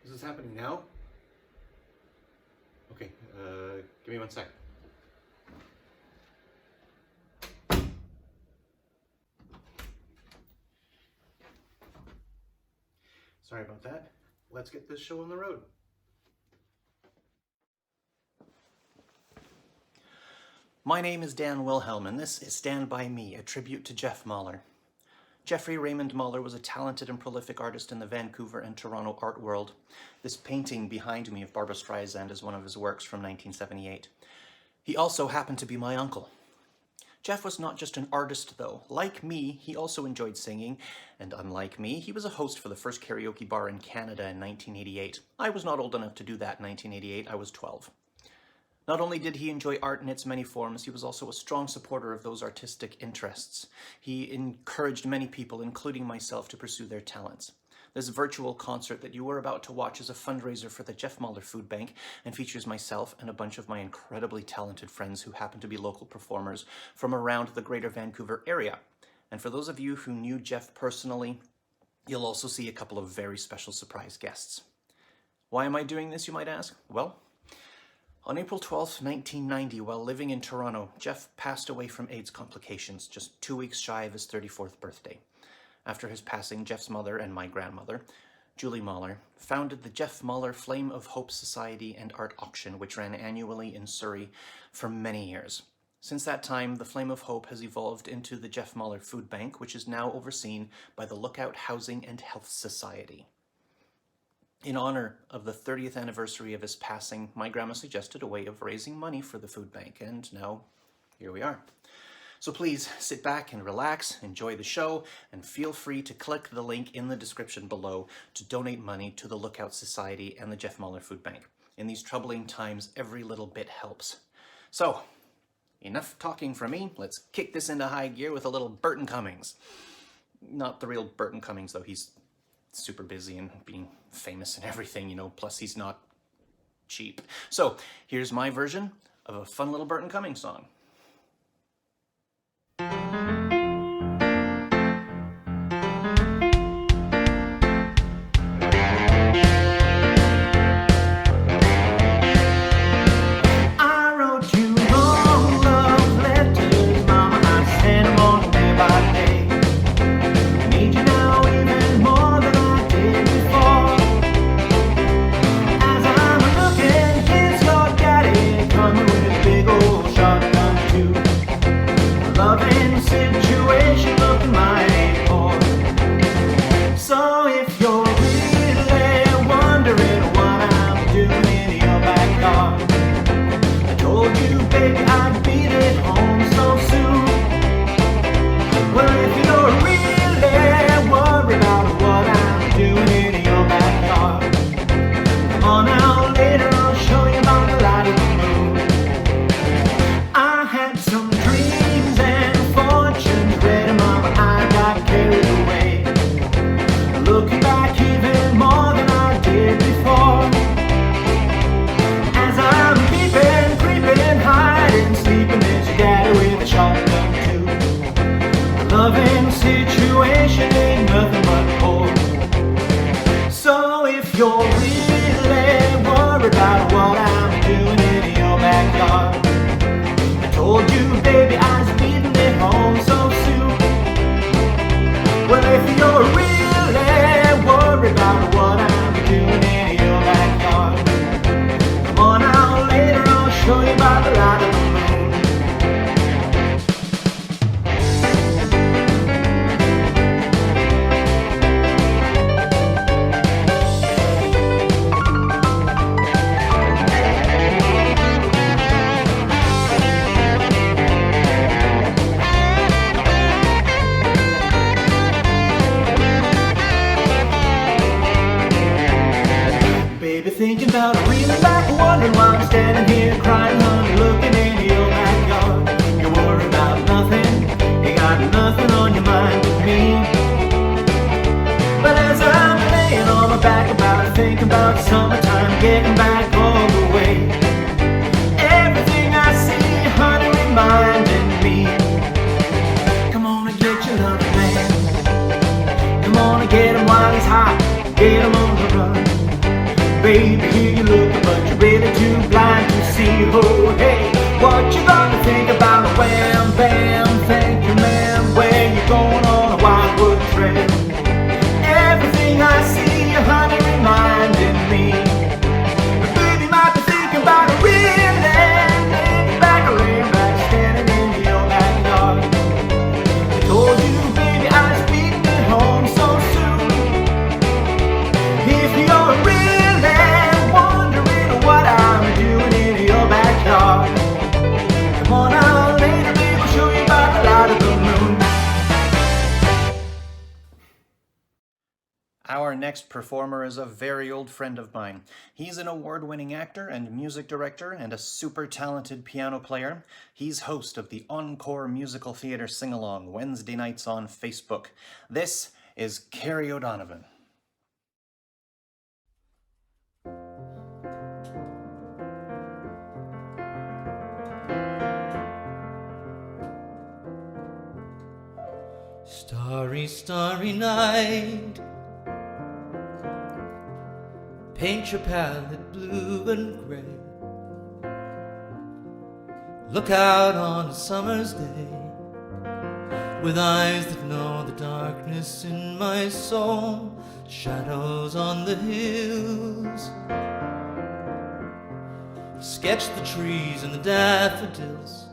Is this happening now? Okay, give me 1 sec. Sorry about that. Let's get this show on the road. My name is Dan Wilhelm, and this is Stand By Me, a tribute to Jeff Mahler. Jeffrey Raymond Mahler was a talented and prolific artist in the Vancouver and Toronto art world. This painting behind me of Barbra Streisand is one of his works from 1978. He also happened to be my uncle. Jeff was not just an artist, though. Like me, he also enjoyed singing, and unlike me, he was a host for the first karaoke bar in Canada in 1988. I was not old enough to do that in 1988, I was 12. Not only did he enjoy art in its many forms, he was also a strong supporter of those artistic interests. He encouraged many people, including myself, to pursue their talents. This virtual concert that you are about to watch is a fundraiser for the Jeff Mahler Food Bank and features myself and a bunch of my incredibly talented friends who happen to be local performers from around the greater Vancouver area. And for those of you who knew Jeff personally, you'll also see a couple of very special surprise guests. Why am I doing this, you might ask? Well, on April 12, 1990, while living in Toronto, Jeff passed away from AIDS complications, just 2 weeks shy of his 34th birthday. After his passing, Jeff's mother and my grandmother, Julie Mahler, founded the Jeff Mahler Flame of Hope Society and Art Auction, which ran annually in Surrey for many years. Since that time, the Flame of Hope has evolved into the Jeff Mahler Food Bank, which is now overseen by the Lookout Housing and Health Society. In honor of the 30th anniversary of his passing, my grandma suggested a way of raising money for the food bank, and now here we are. So please sit back and relax, enjoy the show, and feel free to click the link in the description below to donate money to the Lookout Society and the Jeff Mahler Food Bank. In these troubling times, every little bit helps. So, enough talking from me. Let's kick this into high gear with a little Burton Cummings. Not the real Burton Cummings, though. He's super busy and being famous and everything, you know, plus he's not cheap. So here's my version of a fun little Burton Cummings song. I wrote you long love letters, mama, I sent them on day by day. I need you now even more than I did before. As I'm looking, here's your daddy coming with a big old shotgun too. Loving situation looking mighty poor. So if you're really wondering what I'm doing in your backyard, I told you, baby, I'd be at home so soon. Well, if you're really worried about what I'm doing in your backyard, come on now, later I'll show you about the light of the moon. I had some dreams and fortunes ready, mama, I got carried away. Looking back even more than I did before. As I'm peeping, creeping, hiding, sleeping, there's your daddy with a shotgun too. The loving situation ain't nothing but poor. So if you're really worried about what I'm doing in your backyard, I told you, baby, I was leaving it home so soon. Well, if you're really worried about what I'm doing in your backyard, come on out later, I'll show you about the light of the moon. Baby, thinking about it, reeling back, wondering why I'm standing here crying, honey, looking into your backyard. You're worried about nothing, you got nothing on your mind but me. But as I'm laying on my back about it, thinking about summertime, getting back all the way, everything I see, honey, reminding me. Come on and get your loving man, come on and get him while he's hot, get him on the run. baby, here you looking, but you're really too blind to see. Oh, hey, what you gonna think about a wham bam? Thank you, ma'am. Where you going on a wildwood trail? Everything I see, you honey, reminding me. But baby, might be thinking about a real land, laying back, standing in your backyard. I told you, baby, I was beating it home so soon. If you're a real land, wondering what I'm doing in your backyard, come on out later, baby, I'll show you by the light of the moon. Our next performer is a very old friend of mine. He's an award-winning actor and music director and a super talented piano player. He's host of the Encore Musical Theatre Sing-Along Wednesday nights on Facebook. This is Kerry O'Donovan. Starry, starry night, paint your palette blue and gray. Look out on a summer's day with eyes that know the darkness in my soul, shadows on the hills. Sketch the trees and the daffodils,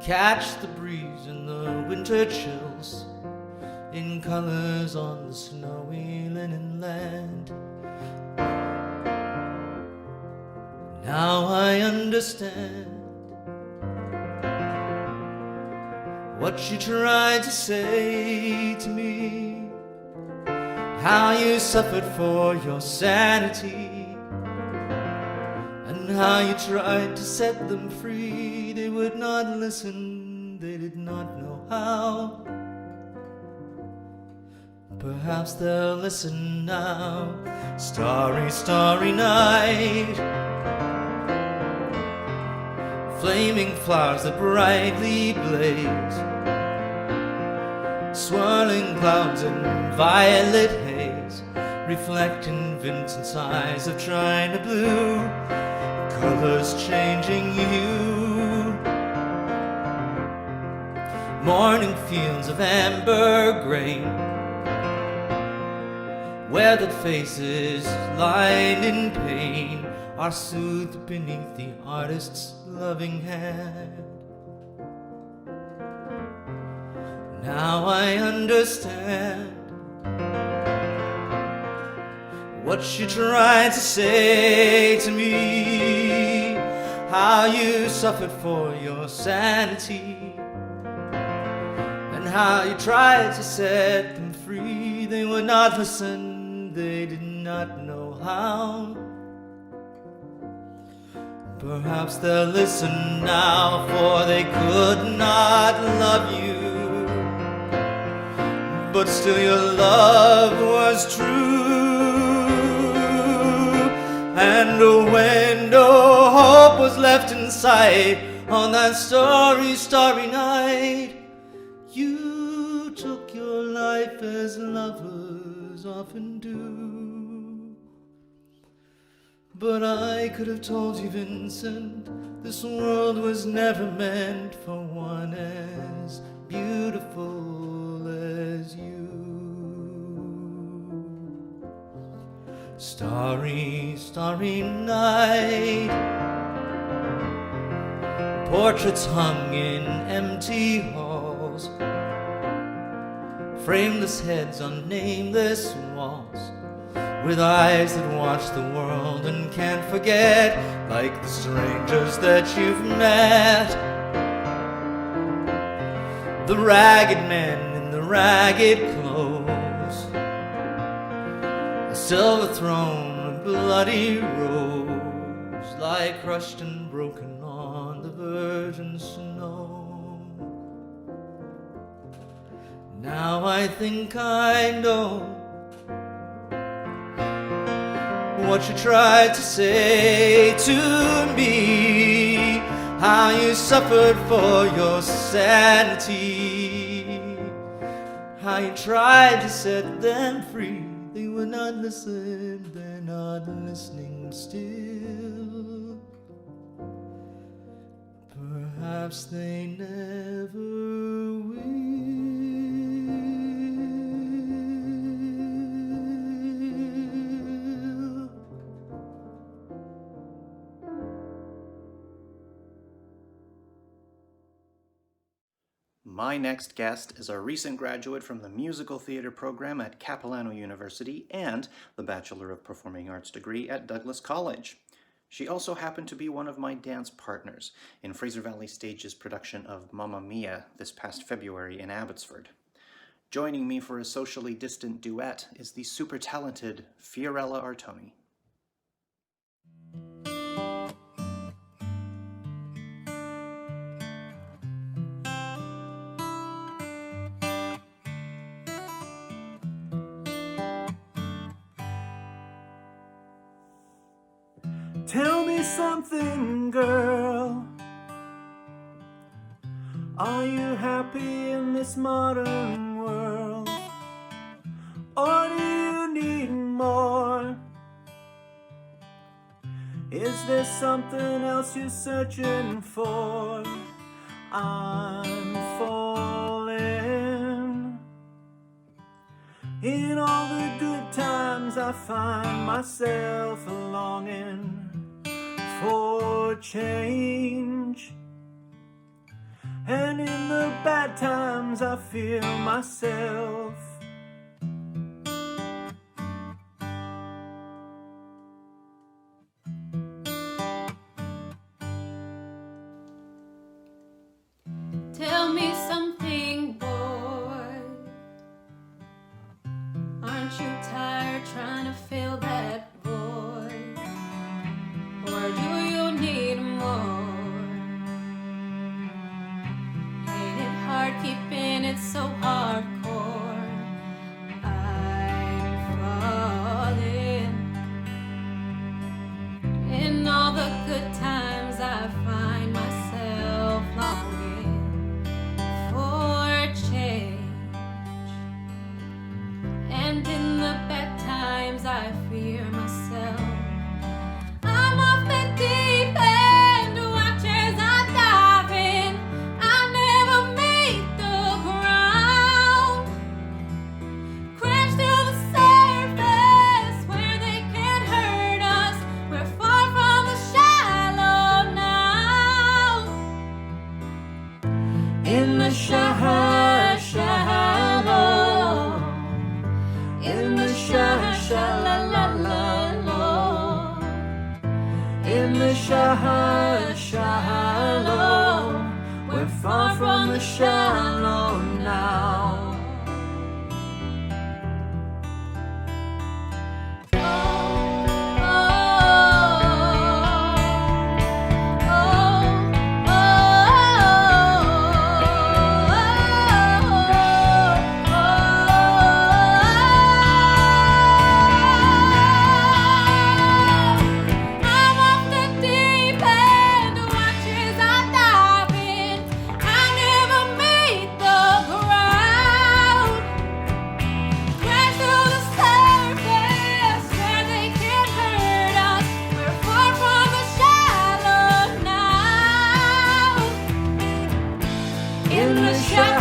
catch the breeze and the winter chills in colors on the snowy linen land. Now I understand what you tried to say to me, how you suffered for your sanity, and how you tried to set them free. They would not listen, they did not know how. Perhaps they'll listen now. Starry, starry night, flaming flowers that brightly blaze, swirling clouds in violet haze, reflecting Vincent's eyes of china blue, colors changing hue, morning fields of amber grain, weathered faces lined in pain are soothed beneath the artist's loving hand. Now I understand what you tried to say to me, how you suffered for your sanity, and how you tried to set them free. They would not listen, they did not know how. Perhaps they'll listen now, for they could not love you, but still your love was true. And when no hope was left in sight on that starry, starry night, you took your life as lovers often do. But I could have told you, Vincent, this world was never meant for one as beautiful as you. Starry, starry night, portraits hung in empty halls, frameless heads on nameless walls, with eyes that watch the world and can't forget, like the strangers that you've met. The ragged men in the ragged clothes, a silver throne, a bloody rose, lie crushed and broken on the virgin snow. Now I think I know what you tried to say to me, how you suffered for your sanity, how you tried to set them free. They would not listen, they're not listening still. Perhaps they never will. My next guest is a recent graduate from the musical theater program at Capilano University and the Bachelor of Performing Arts degree at Douglas College. She also happened to be one of my dance partners in Fraser Valley Stage's production of Mamma Mia this past February in Abbotsford. Joining me for a socially distant duet is the super talented Fiorella Artoni. Tell me something, girl. Are you happy in this modern world? Or do you need more? Is there something else you're searching for? I'm falling. In all the good times I find myself longing for change, and in the bad times I feel myself Tell me something, boy. Aren't you tired trying to fill that void? Or do you need more? Ain't it hard keeping it so hardcore? I'm falling. In all the good times I find myself longing for change, and in the bad times I fear myself. I'm off the deep end, watch as I dive in. I never meet the ground, crash to the surface where they can't hurt us. We're far from the shallow now. In the shallow, in the shallow, in the shallow, we're far from the shallow now. I'm off the deep end, watch as I dive in. I never meet the ground, crash to the surface where they can't hurt us. We're far from the shallow now. In the shallow,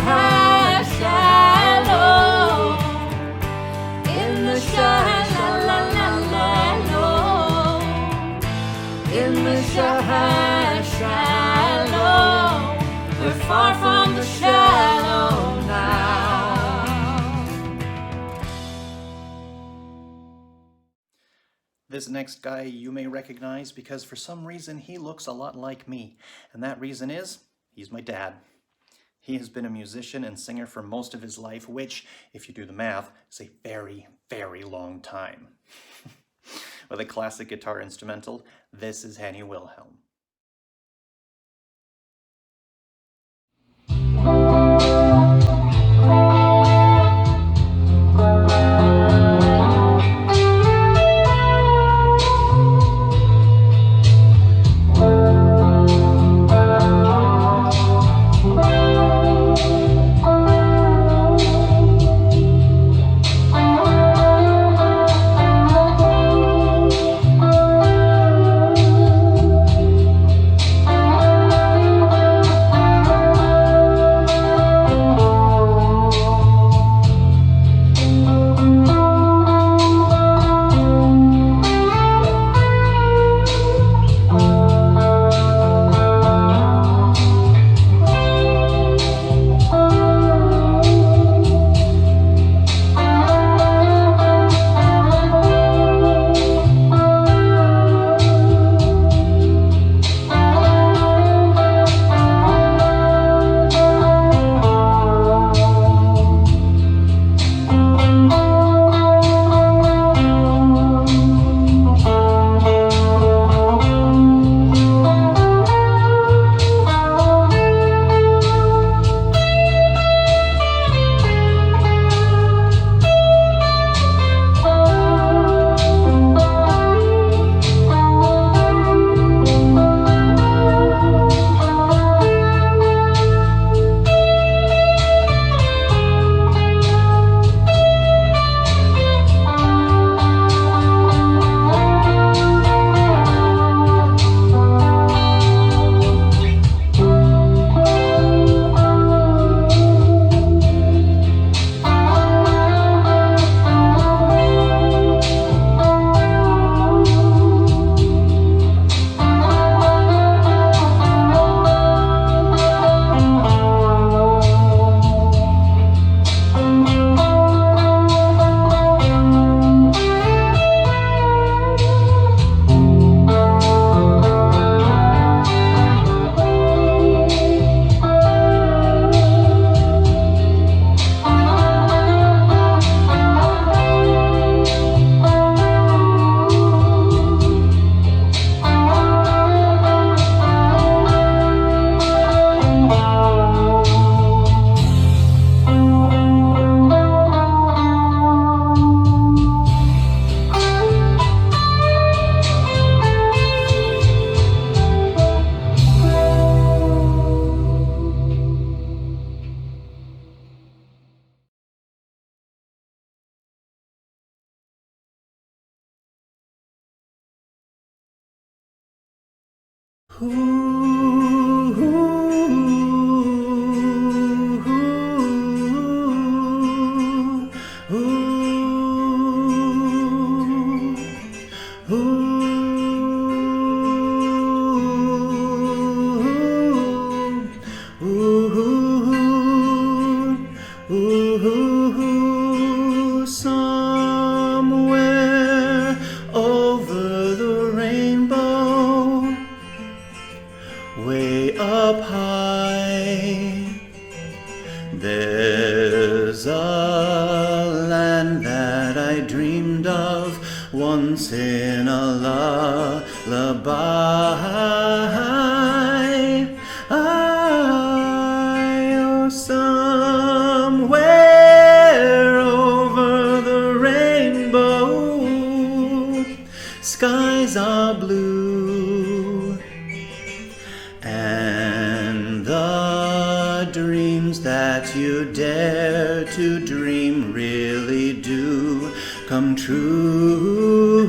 in the shallow, in the shallow, we're far from the shallow now. This next guy you may recognize because for some reason he looks a lot like me, and that reason is he's my dad. He has been a musician and singer for most of his life, which, if you do the math, is a very, very long time. With a classic guitar instrumental, this is Hanny Wilhelm. Somewhere over the rainbow, way up high, there's a land that I dreamed of once in a lullaby. Oh, somewhere over the rainbow, skies are blue, and the dreams that you dare to dream really do come true.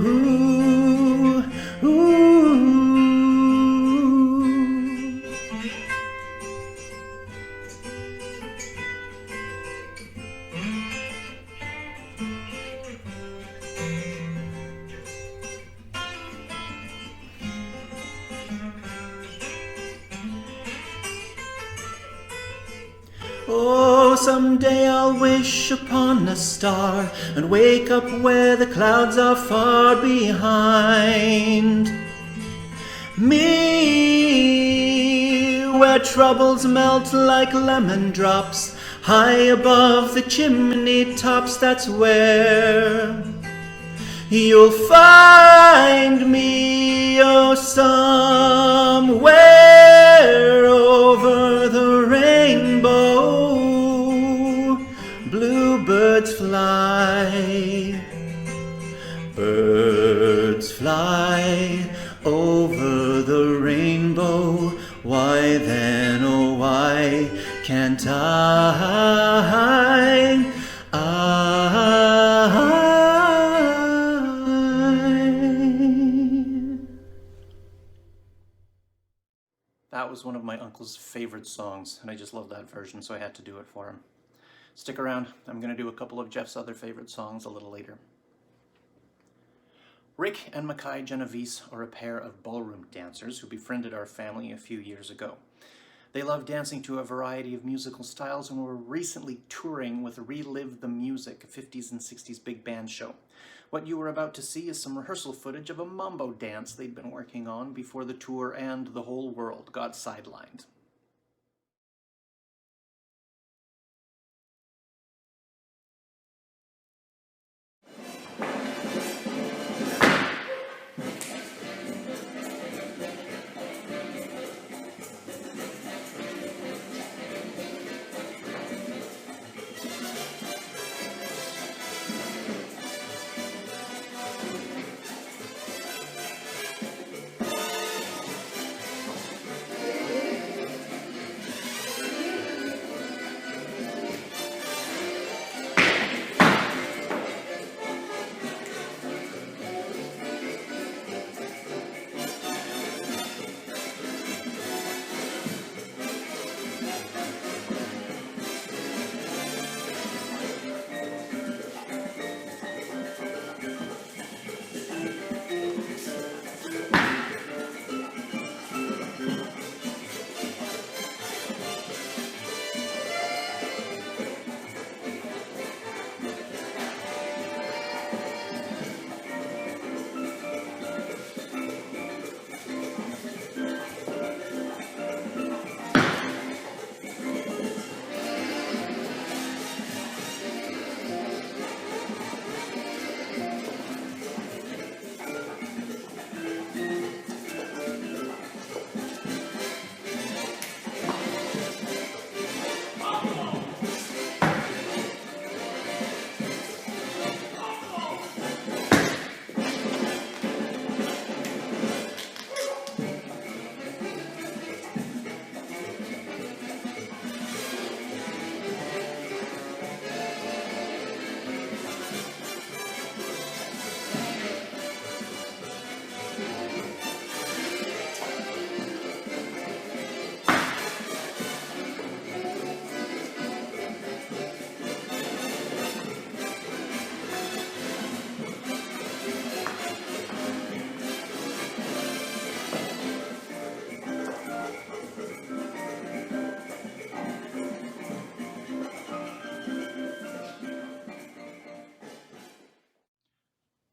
Oh, someday I'll wish upon a star and wake up where the clouds are far behind me, where troubles melt like lemon drops high above the chimney tops. That's where you'll find me. Oh, somewhere over the rainbow, bluebirds fly, birds fly over the rainbow. Why then, oh why can't I? That was one of my uncle's favorite songs, and I just love that version, so I had to do it for him. Stick around, I'm going to do a couple of Jeff's other favorite songs a little later. Rick and Mackay Genovese are a pair of ballroom dancers who befriended our family a few years ago. They love dancing to a variety of musical styles and were recently touring with Relive the Music, a 50s and 60s big band show. What you were about to see is some rehearsal footage of a mambo dance they'd been working on before the tour and the whole world got sidelined.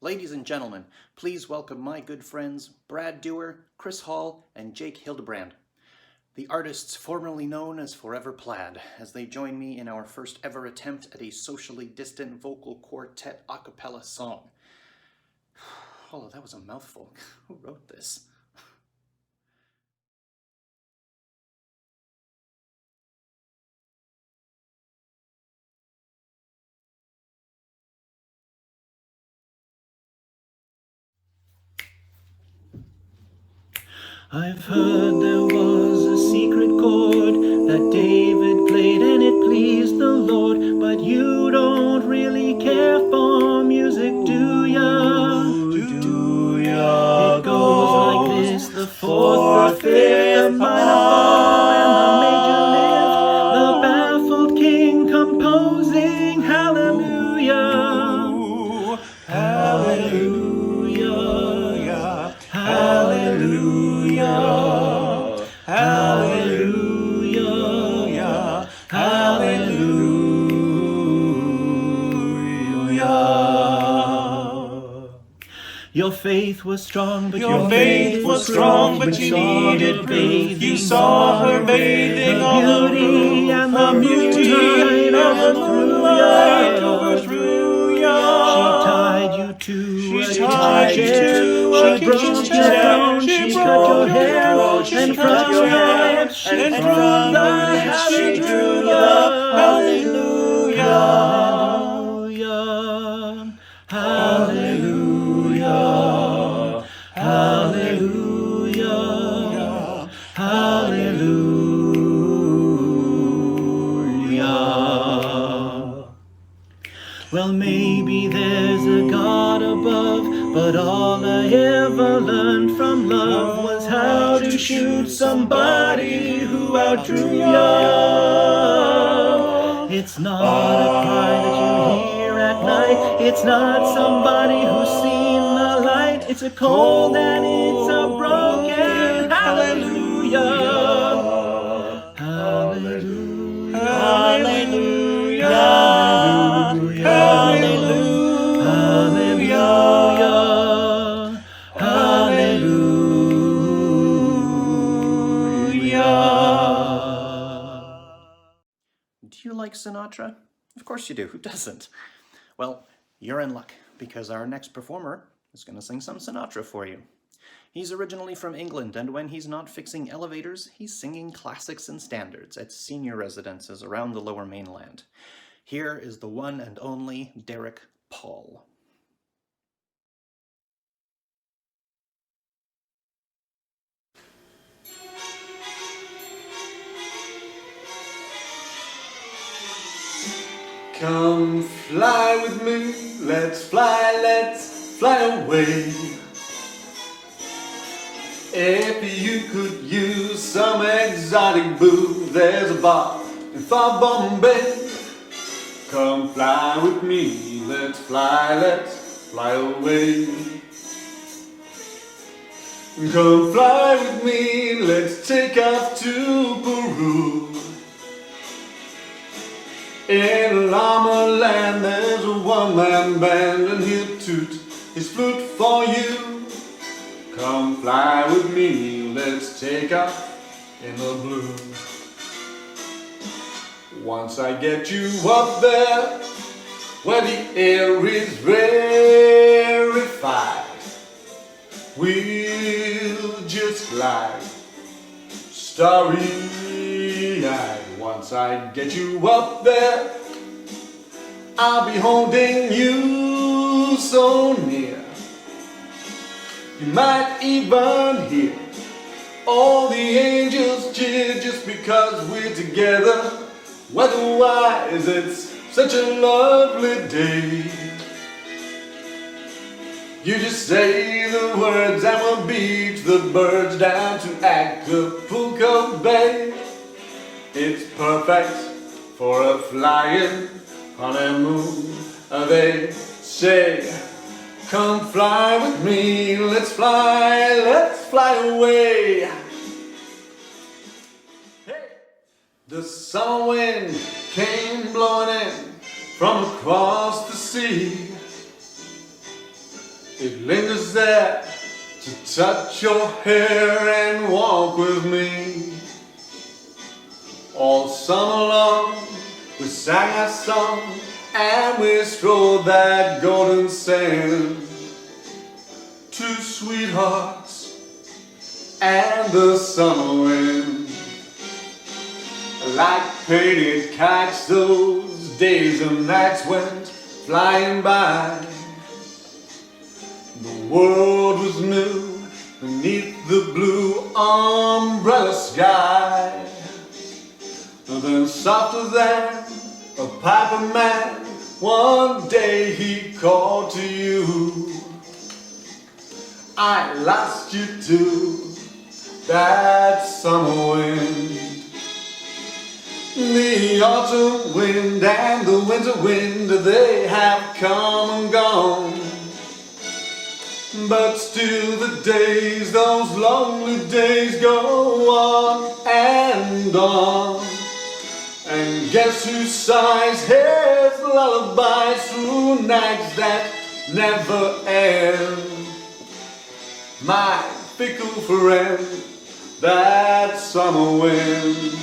Ladies and gentlemen, please welcome my good friends Brad Dewar, Chris Hall, and Jake Hildebrand, the artists formerly known as Forever Plaid, as they join me in our first ever attempt at a socially distant vocal quartet a cappella song. Oh, that was a mouthful. Who wrote this? I've heard there was a secret chord that David played and it pleased the Lord, but you don't really care for music, do ya? Do ya? It goes like this: the fourth, the fifth, the minor fall, and the major lift, the baffled king composing hallelujah, hallelujah, hallelujah, hallelujah, hallelujah. Your faith was strong, but Your faith was strong, but you needed proof. You saw her bathing on the beauty and the beauty and the moonlight overthrew ya. She tied you to a tied you chair. to a She kitchen broke chair. your throne. She She cut broke your your hair, throat. She and cut from your your hair. lips she And drew from the your lips she drew the hallelujah, hallelujah, hallelujah, hallelujah, hallelujah. Well, maybe there's a God above, but all I ever learned from love was how to shoot somebody who outdrew ya. It's not a cry that you hear at night. It's not somebody who's seen the light. It's a cold and it's a broken hallelujah. Hallelujah. hallelujah, Hallelujah, hallelujah. Do you like Sinatra? Of course you do. Who doesn't? Well, you're in luck, because our next performer is going to sing some Sinatra for you. He's originally from England, and when he's not fixing elevators, he's singing classics and standards at senior residences around the Lower Mainland. Here is the one and only Derek Paul. Come fly with me, let's fly away. If you could use some exotic booze, there's a bar in far Bombay. Come fly with me, let's fly away. Come fly with me, let's take off to Peru. In Llama Land there's a one-man band and he'll toot his flute for you. Come fly with me, let's take off in the blue. Once I get you up there, where the air is rarefied, we'll just glide starry-eyed. Once I get you up there, I'll be holding you so near. You might even hear all the angels cheer just because we're together. Weather-wise, it's such a lovely day. You just say the words and we'll beach the birds down to Acapulco Bay. It's perfect for a flying honeymoon. They say, come fly with me, let's fly away. Hey. The summer wind came blowing in from across the sea. It lingers there to touch your hair and walk with me. All summer long we sang our song and we strolled that golden sand. Two sweethearts and the summer wind. Like painted kites, those days and nights went flying by. The world was new beneath the blue umbrella sky. Then softer than a piper man, one day he called to you. I lost you to that summer wind. The autumn wind and the winter wind, they have come and gone. But still the days, those lonely days go on and on. And guess who sighs his lullabies through nights that never end? My fickle friend, that summer wind.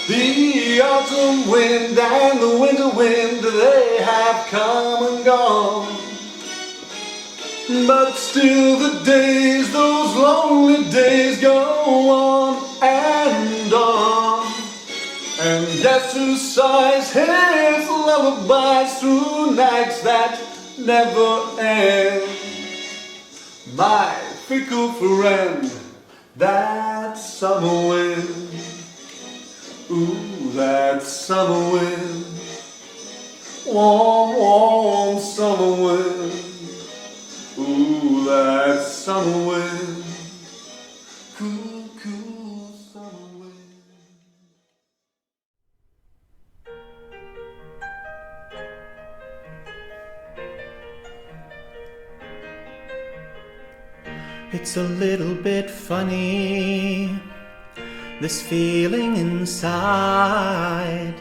The autumn wind and the winter wind, they have come and gone. But still the days, those lonely days go on and on. And guess who sighs his lullabies through nights that never end? My fickle friend, that summer wind. Ooh, that summer wind, warm, warm summer wind. Ooh, that summer wind, cool, cool summer wind. It's a little bit funny, this feeling inside.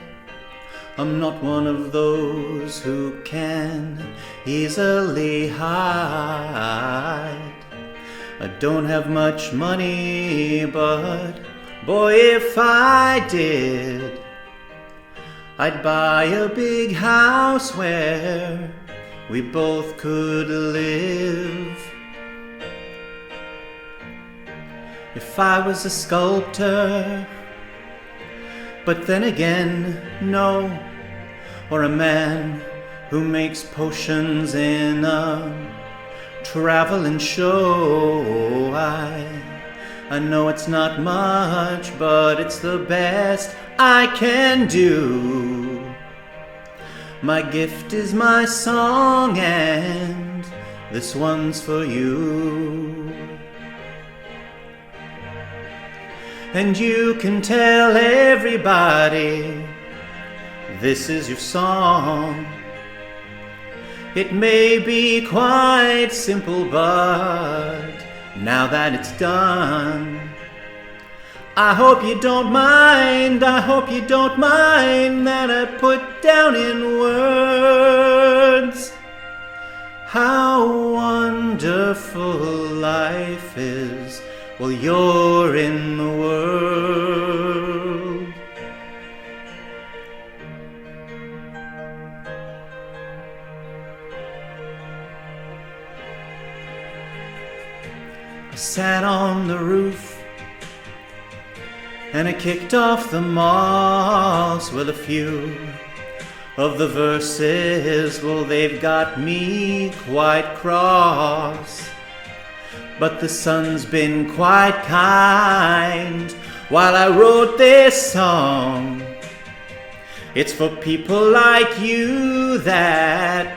I'm not one of those who can easily hide. I don't have much money, but boy, if I did, I'd buy a big house where we both could live. If I was a sculptor, but then again, no, or a man who makes potions in a traveling show. I know it's not much, but it's the best I can do. My gift is my song, and this one's for you. And you can tell everybody this is your song. It may be quite simple, but now that it's done, I hope you don't mind, I hope you don't mind that I put down in words how wonderful life is while you're in the world. I sat on the roof and I kicked off the moss. Well, a few of the verses, well, they've got me quite cross. But the sun's been quite kind while I wrote this song. It's for people like you that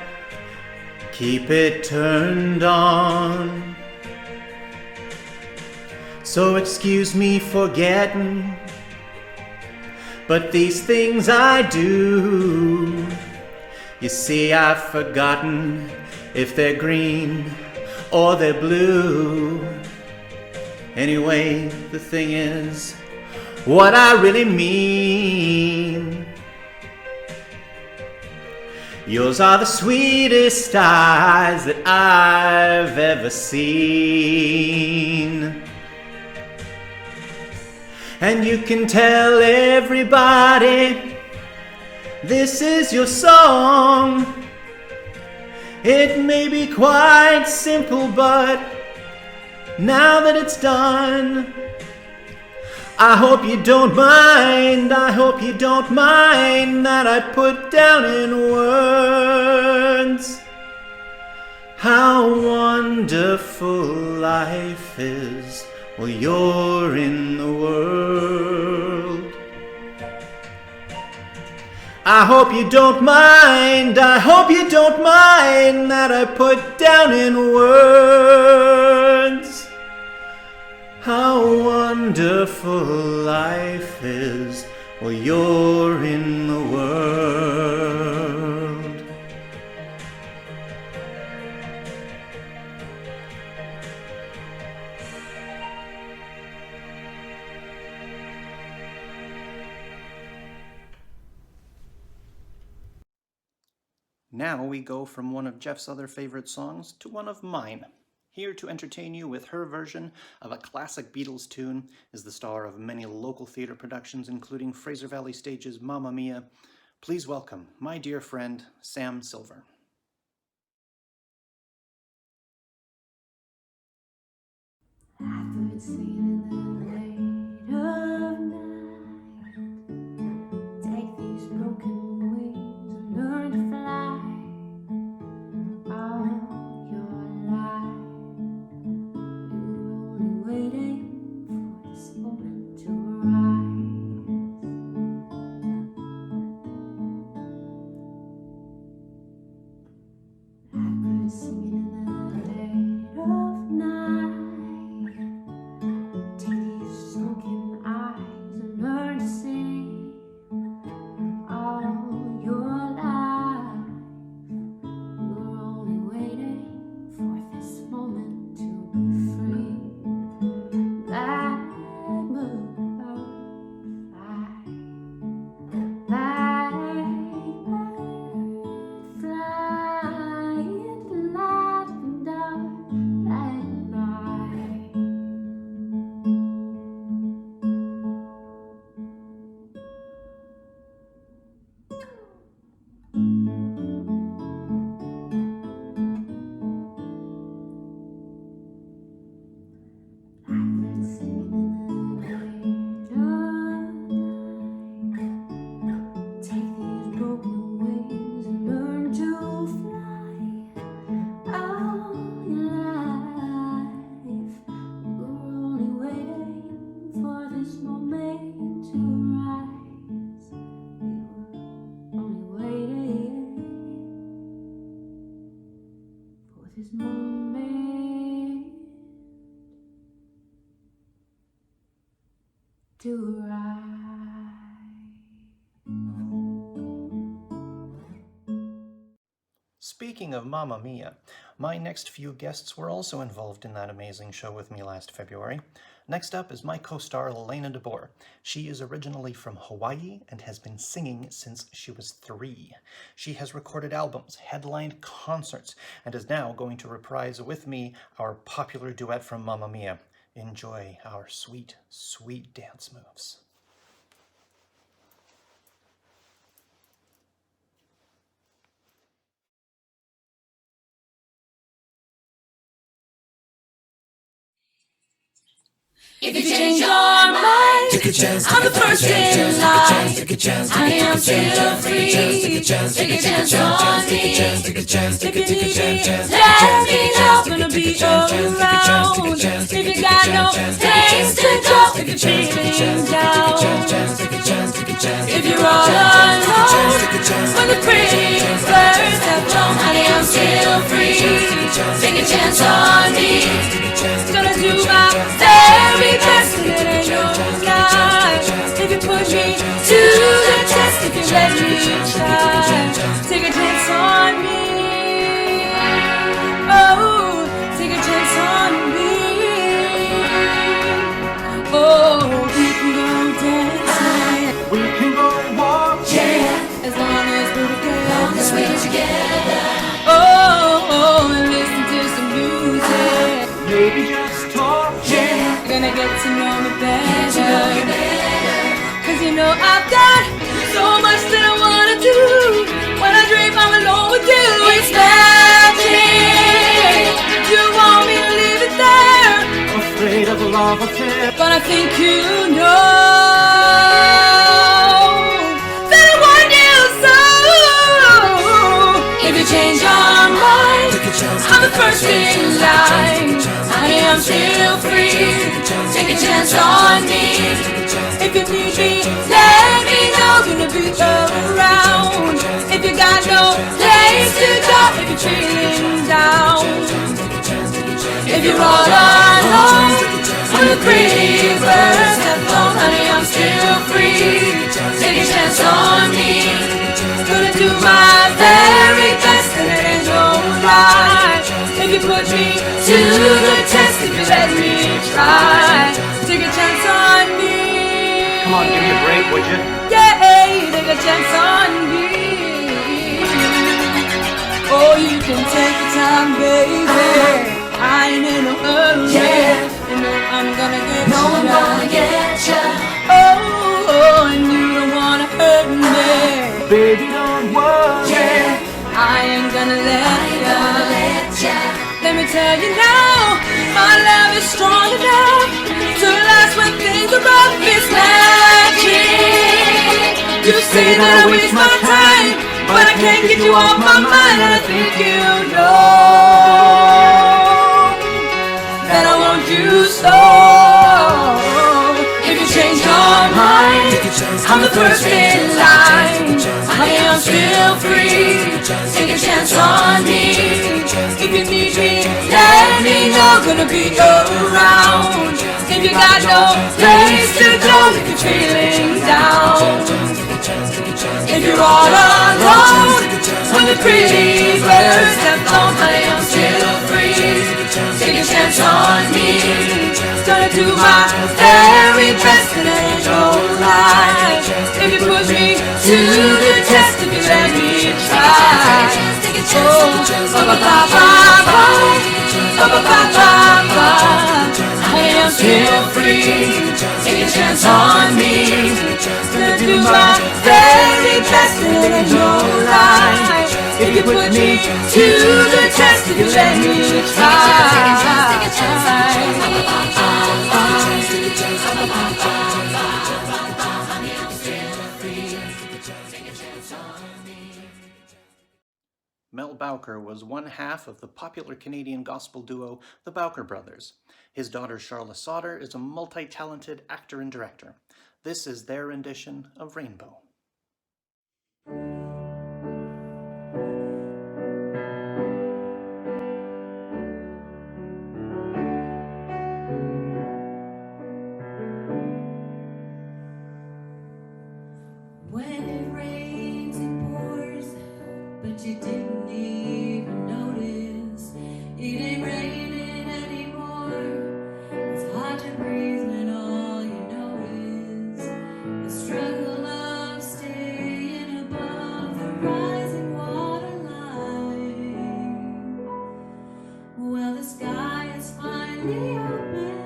keep it turned on. So excuse me for getting, but these things I do. You see, I've forgotten if they're green or they're blue. Anyway, the thing is, what I really mean. Yours are the sweetest eyes that I've ever seen. And you can tell everybody this is your song. It may be quite simple, but now that it's done, I hope you don't mind, I hope you don't mind that I put down in words how wonderful life is while you're in the world. I hope you don't mind, I hope you don't mind that I put down in words how wonderful life is while you're in the world. Now we go from one of Jeff's other favorite songs to one of mine. Here to entertain you with her version of a classic Beatles tune is the star of many local theater productions, including Fraser Valley Stage's Mamma Mia. Please welcome my dear friend, Sam Silver. Blackbird singing in the late of night. Take these broken wings and learn to fly. All your life, you were only waiting for this moment to rise. Blackbird singing in the late of night. Take these sunken eyes and learn to see. All your life, you were only waiting for this moment to be free. Blackbird fly, blackbird fly into light and dark at night. Blackbird singing in the late of night. Take these broken wings and learn to fly. All your life, you were only waiting for this moment to rise. You were only waiting for this moment to rise. Speaking of Mamma Mia, my next few guests were also involved in that amazing show with me last February. Next up is my co-star Lena DeBoer. She is originally from Hawaii and has been singing since she was 3. She has recorded albums, headlined concerts, and is now going to reprise with me our popular duet from Mamma Mia. Enjoy our sweet, sweet dance moves. If you change your mind, take a chance. I'm the first in line. Take a chance. I am still free. Take a chance on me. Take a chance. Let me know when be around. If you got no place to go, if you're feeling down, if you're all alone when the pretty birds have flown, honey, I'm still free. Take a chance on me. Gonna do my very best to get in your life. If you push me to the test, if you let me try, take a chance on me. Oh, take a chance on me. Oh, we can go dancing, We can go walking, as long as we're together. Long as we're together. Oh, and listen to some music. maybe just talking. You're gonna get to know me better. Cause you know I've got so much that I wanna do. When I dream I'm alone with you, it's magic. You want me to leave it there, Afraid of a love affair. but I think you know that I want you so. If you change your mind, I'm the first in line. Honey, I'm still free. Take a chance on me. If you need me, let me know. Gonna be around. If you got no place to go, if you're feeling down, if you're all alone when the pretty birds have flown, honey, I'm still free. Take a chance on me. Gonna do my very best and it ain't no lie. If you put me to the test, if you let me try, take a chance on me. Come on, give me a break, would you? Yeah, take a chance on me. Oh, you can take your time, baby. I ain't in no hurry. You know I'm gonna get you. I'm gonna get ya. Oh, and you don't wanna hurt me. Baby, don't worry. I ain't gonna let ya. Let ya. Let me tell you now, my love is strong enough to last when things are rough. It's magic. You say that I waste my time, but I can't get you off my mind. And I think you know that I want you so. If you change your mind, I'm the first in line. Honey, I'm still free. Take a chance on me. If you need me, let me know. Gonna be around. If you got no place to go, if you're feeling down, if you're all alone when the pretty birds have flown, honey, I'm still free. Take a chance on me. Gonna do my very best and it ain't no lie. If you push me to the test, if you let me try. Honey, I'm still free. Take a chance on me. Gonna do my very best and it ain't no lie. If you put me to the test, if you let me try. Mel Bowker was one half of the popular Canadian gospel duo, the Bowker Brothers. His daughter Charla Sauter is a multi-talented actor and director. This is their rendition of Rainbow. When it rains, it pours, but you didn't even notice. It ain't raining anymore. It's hard to breathe when all you know is the struggle of staying above the rising water line. Well, the sky is finally open.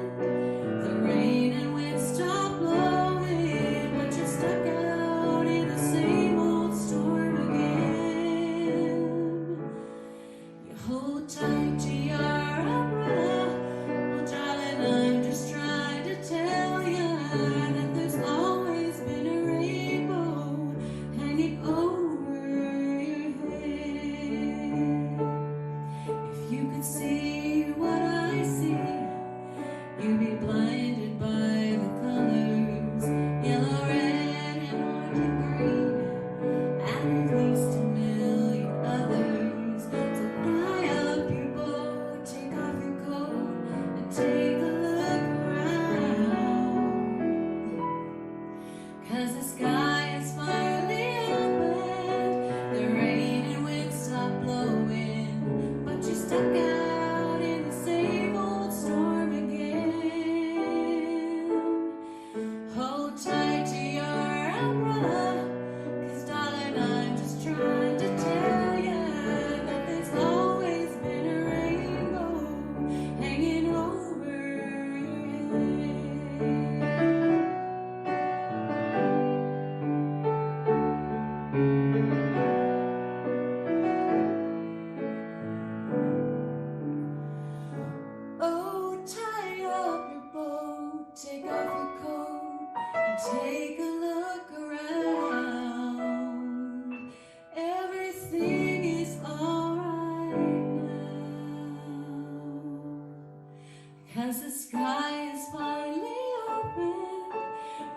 The rain and wind stop blowing, but you're stuck out in the same old storm again. You hold tight to your umbrella. Well, darling, I'm just trying to tell you that there's always been a rainbow hanging over your head. If you could see what I see. You'd be blinded by the colors, yellow, red, and orange and green, and at least a million others. So fly up your boat, take off your coat, and take a look around. 'Cause the sky is finally open, the rain and wind stop blowing, but you're stuck out in the same old storm again. Hold tight to your umbrella, 'cause darling, I'm just trying to tell you that there's always been a rainbow hanging over your head. Oh, tie up your boat, take off your coat, and take a look around. Everything is alright now, 'cause the sky is finally open,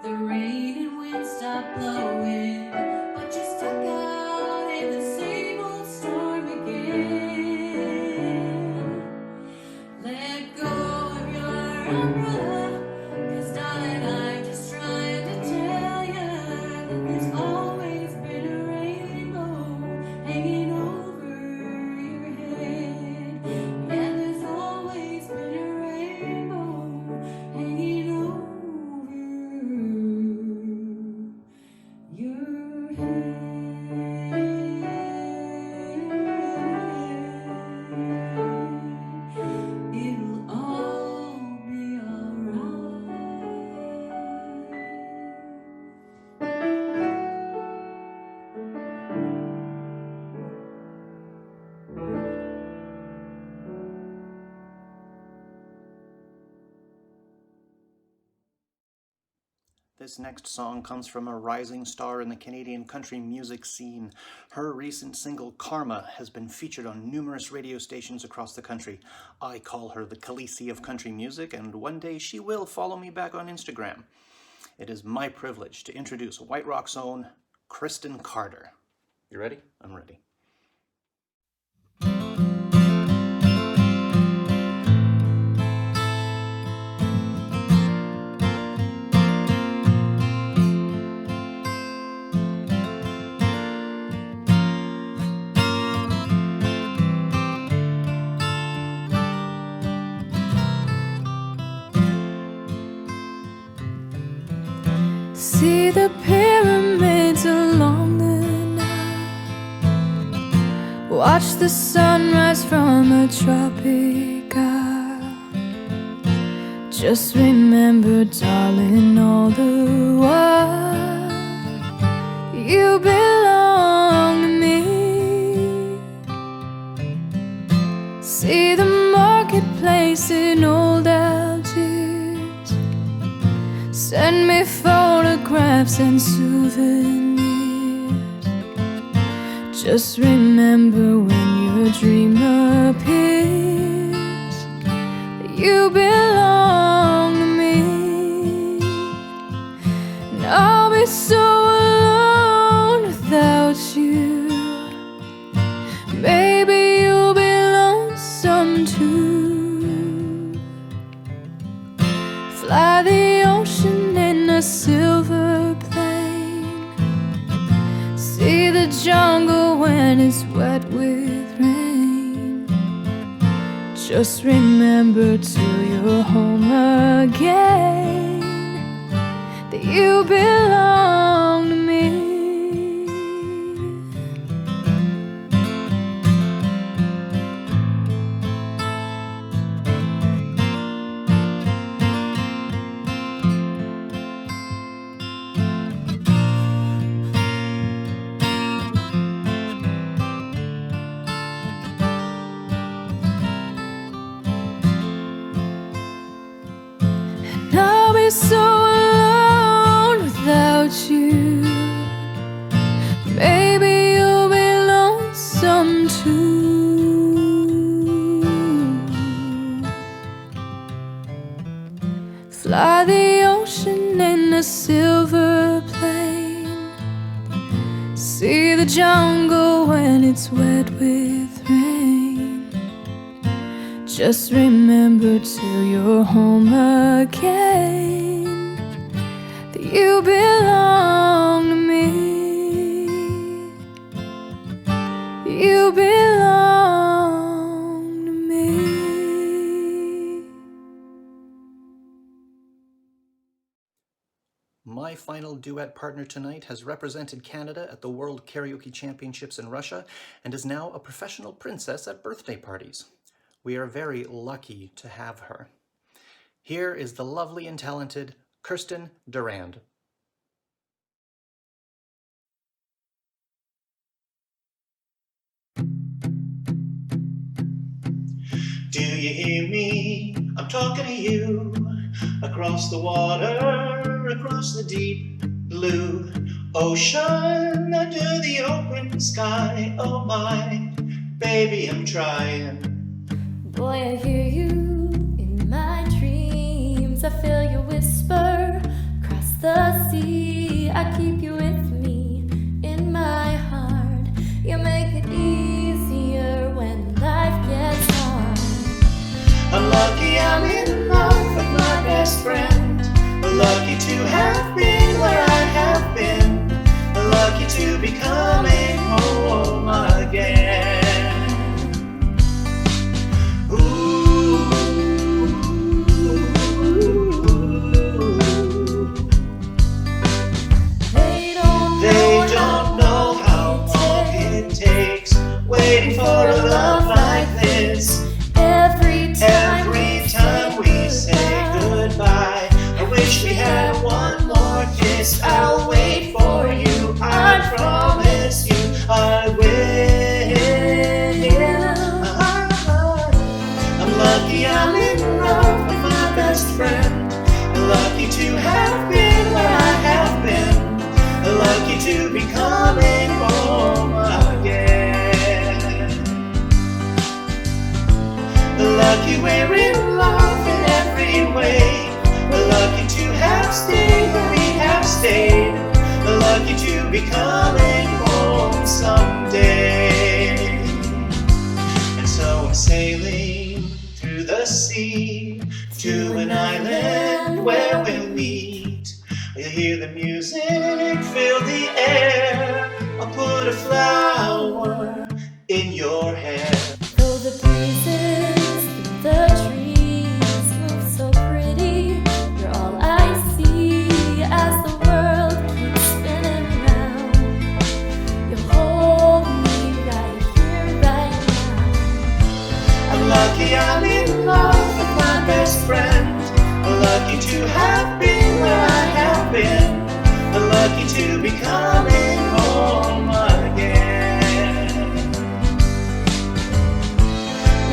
the rain and wind stop blowing, but you're stuck out in the same old storm again. Let go of your umbrella, 'cause darling, I'm just trying to tell you that there's always been a rainbow hanging over your head. Yeah, there's always been a rainbow hanging over your head. It'll all be This next song comes from a rising star in the Canadian country music scene. Her recent single, Karma, has been featured on numerous radio stations across the country. I call her the Khaleesi of country music, and one day she will follow me back on Instagram. It is my privilege to introduce White Rock's own Kristen Carter. You ready? I'm ready. See the pyramids along the Nile. Watch the sunrise from a tropic isle. Just remember, darling, all the while you belong to me. See the marketplace in old Algiers. Send me photographs and souvenirs. Just remember, when your dream appears, that you belong to me. And I'll be so alone without you. Maybe you'll be lonesome too. Fly the ocean in a silver plane. See the jungle when it's wet with rain. Just remember, till you're home again, that you belong to me. I'll be so alone without you. Maybe you'll be lonesome too. a silver plain. See the jungle when it's wet with rain. Just remember till you're home again that you belong to me. You belong to me. My final duet partner tonight has represented Canada at the World Karaoke Championships in Russia and is now a professional princess at birthday parties. We are very lucky to have her. Here is the lovely and talented Kirsten Durand. Do you hear me? I'm talking to you. Across the water, across the deep blue ocean, under the open sky. Oh my, baby, I'm trying. Boy, I hear you in my dreams. I feel you whisper across the sea. I keep you with me in my heart. You make it easier when life gets hard. I'm lucky I'm in love with my best friend. Lucky to have been where I have been. Lucky to be coming home again. They don't know how long it takes waiting for a love like this. Every time we say goodbye, I wish we had one more kiss. I'll wait for you, I promise you I will. I'm lucky I'm in love with my best friend. Lucky to have been where I have been. Lucky to be coming home again. Lucky we're in love in every way. Lucky to have stayed where we have stayed. Lucky to be coming home someday. And so I'm sailing through the sea to an island where we'll meet. You'll hear the music fill the air. I'll put a flower in your hair. Though the breezes through the trees move so pretty, you're all I see as the world keeps spinning round. You hold me right here, right now. I'm lucky I'm in love with my best friend. Lucky to have been where I have been. Lucky to be coming home again.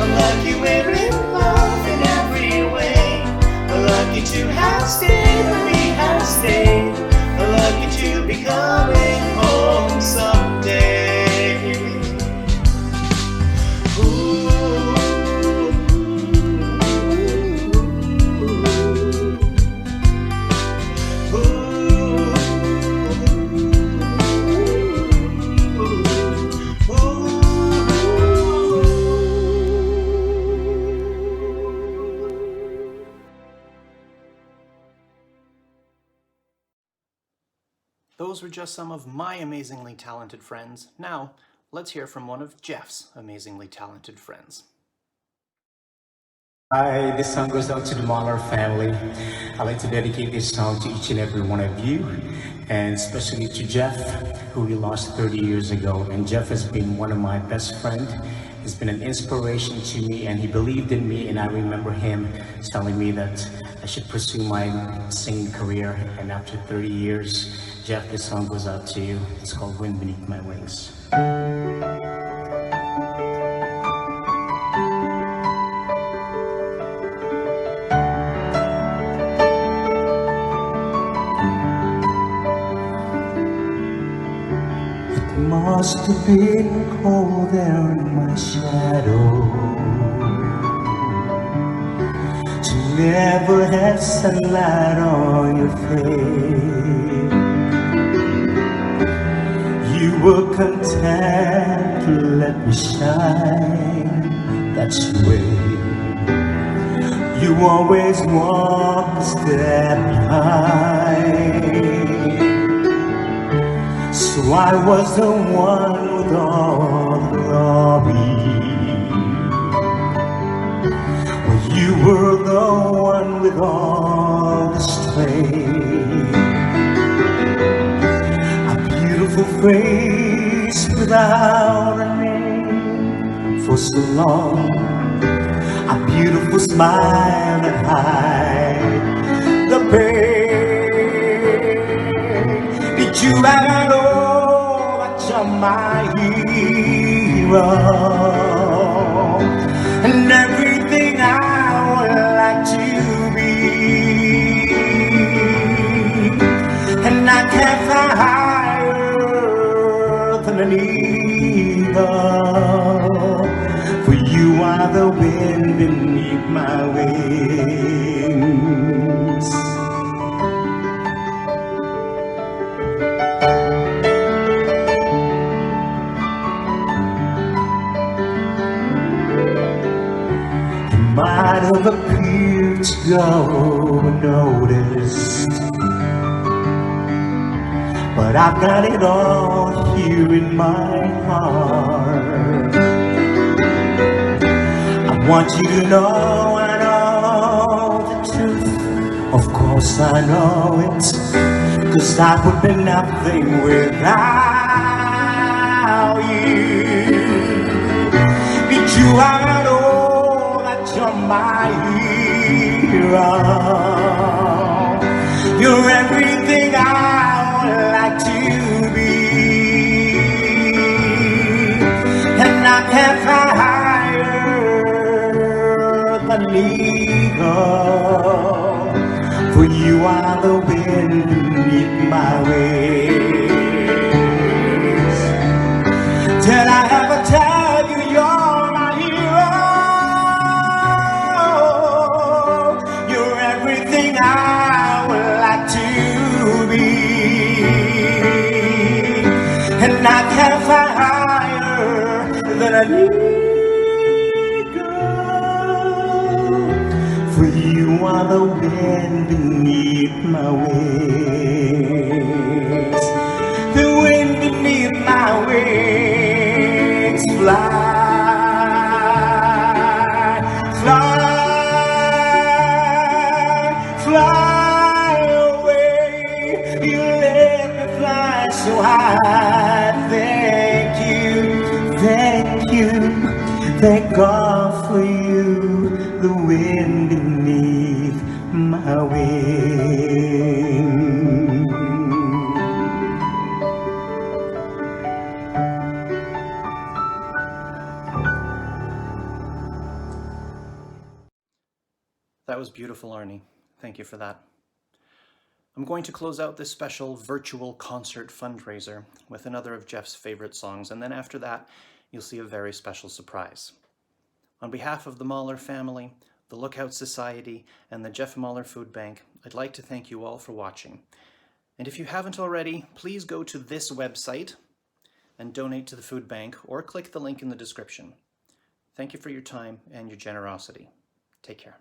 I'm lucky we're in love in every way. Lucky to have stayed where we have stayed. Lucky to be coming home someday. Those were just some of my amazingly talented friends. Now, let's hear from one of Jeff's amazingly talented friends. Hi, this song goes out to the Mahler family. I'd like to dedicate this song to each and every one of you, and especially to Jeff, who we lost 30 years ago. And Jeff has been one of my best friends. He's been an inspiration to me, and he believed in me, and I remember him telling me that I should pursue my singing career. And after 30 years, Jeff, this song goes out to you. It's called Wind Beneath My Wings. It must have been cold there in my shadow to never had sunlight on your face. You were content to let me shine, that's the way. You always walk a step behind. So I was the one with all the glory, well, you were the one with all the strength. A beautiful face without a name for so long, a beautiful smile that hides the pain. Did you ever know that you're my hero? And everything I would like to be. And I can't fly higher than an eagle, for you are the wind beneath my wings. You might have appeared to go unnoticed, but I've got it all here in my heart. I want you to know I know the truth. Of course I know it, 'cause I would be nothing without you. Did you ever know that you're my hero? You're everything I would like to be. And I can't fly higher than an eagle, for you are the wind beneath my wings. Did I ever tell you you're my hero? You're everything I would like to be. And I can't fly higher than an eagle, for you are the wind beneath my wings. The wind beneath my wings. Fly, fly, fly away. You let me fly so high. Thank you, thank you, thank God for you, the wind beneath my wings. That was beautiful, Arnie. Thank you for that. I'm going to close out this special virtual concert fundraiser with another of Jeff's favorite songs, and then after that, you'll see a very special surprise. On behalf of the Mahler family, the Lookout Society, and the Jeff Mahler Food Bank, I'd like to thank you all for watching. And if you haven't already, please go to this website and donate to the food bank, or click the link in the description. Thank you for your time and your generosity. Take care.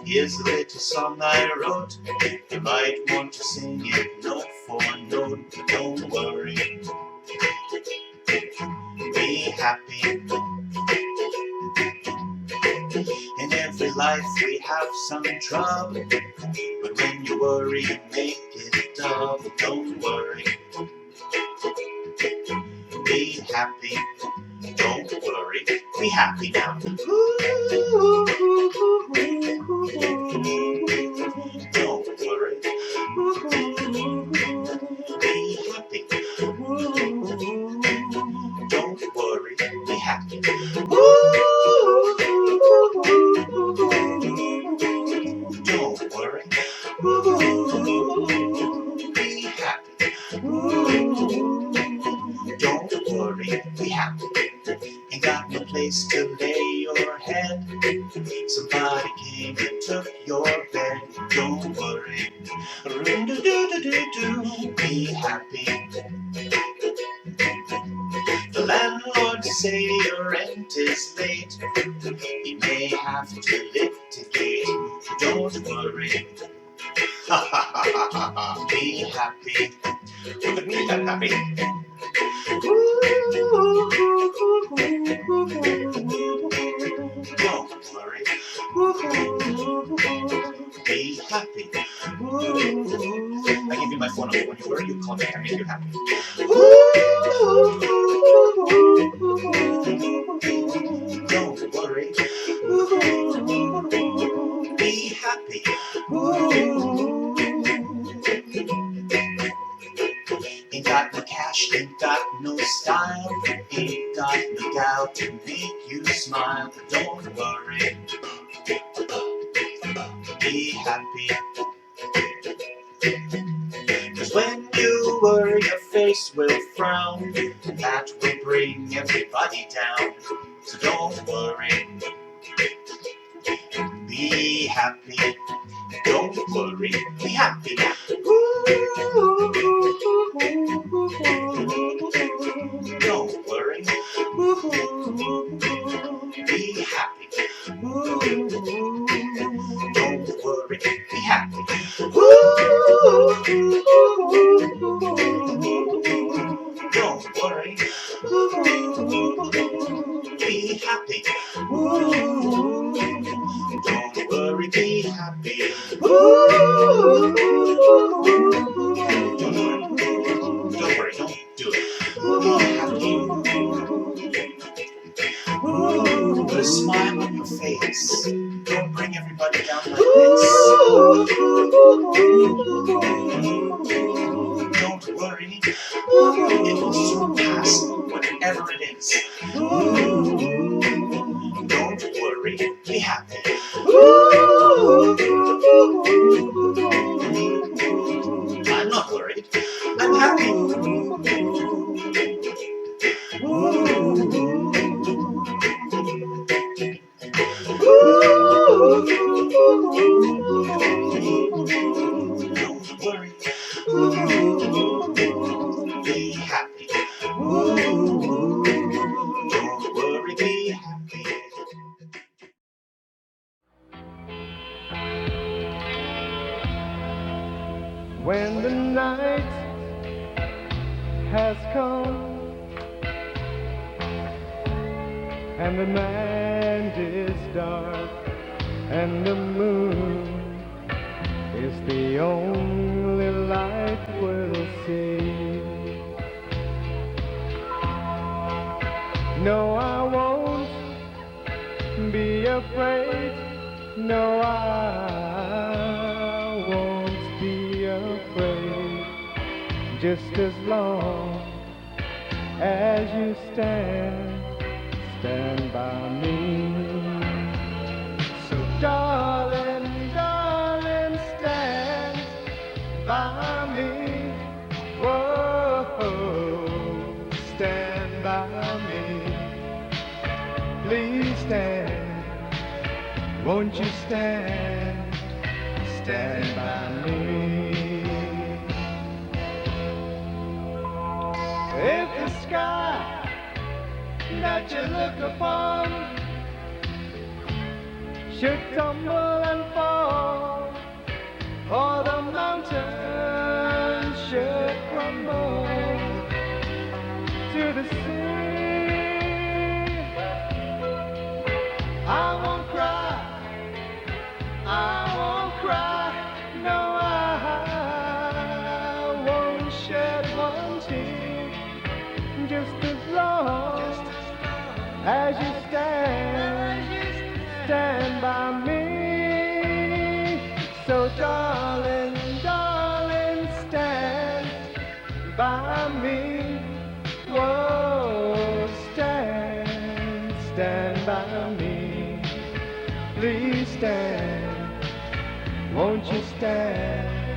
Here's the little song I wrote. You might want to sing it note for note, but don't worry. Be happy. In every life we have some trouble, but when you worry you make it double. Don't worry. Be happy. Don't worry. Be happy now. Ooh. to lay your head. Somebody came and took your bed. Don't worry. Be happy. The landlord say your rent is late. He may have to litigate. Don't worry. Be happy. Look at me, I'm happy. Don't worry. Be happy. I give you my phone number. When you worry, you call me. I make you happy. Don't worry. Be happy. Ain't got no cash, ain't got no style, ain't got no gal to make you smile. But don't worry. Be happy. 'Cause when you worry, your face will frown, and that will bring everybody down. So don't worry. Be happy. Don't worry. Be happy. Don't worry. Be happy. Don't worry. Be happy. Don't worry. Be happy. Don't worry, be happy. Don't worry, don't do it. Be happy. Put a smile on your face. Don't bring everybody down like this. Don't worry. It will soon pass, whatever it is. Don't worry. Be happy. I'm not worried. I'm happy. Don't worry. Be happy. Don't worry, be happy. When the night has come and the land is dark and the moon is the only light we'll see. No, I won't be afraid. No, I won't be afraid. Just as long as you stand by me. So darling, darling, stand by me. Whoa, stand by me. Please stand. Won't you stand by me? If the sky that you look upon should tumble and fall, or the mountains should crumble to the sea, I won't cry, I won't cry, no, I won't shed one tear, just as long as you stand by me. So darling, darling, stand by me. Whoa, stand by me. Please stand, won't you stand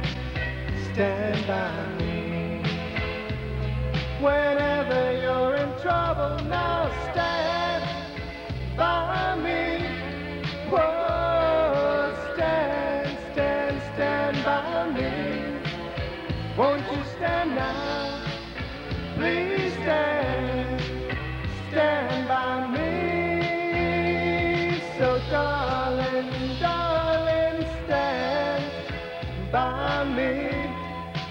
by me. Whenever you're in trouble, now stand So darling, darling, stand by me.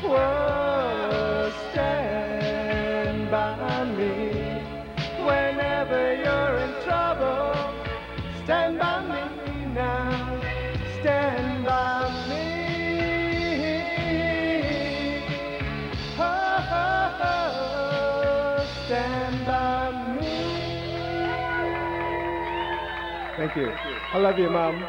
Whoa, stand by me. Whenever you're in trouble, stand by me now. Stand by me. Oh, oh, oh, stand by me. Thank you. I love you, Mom.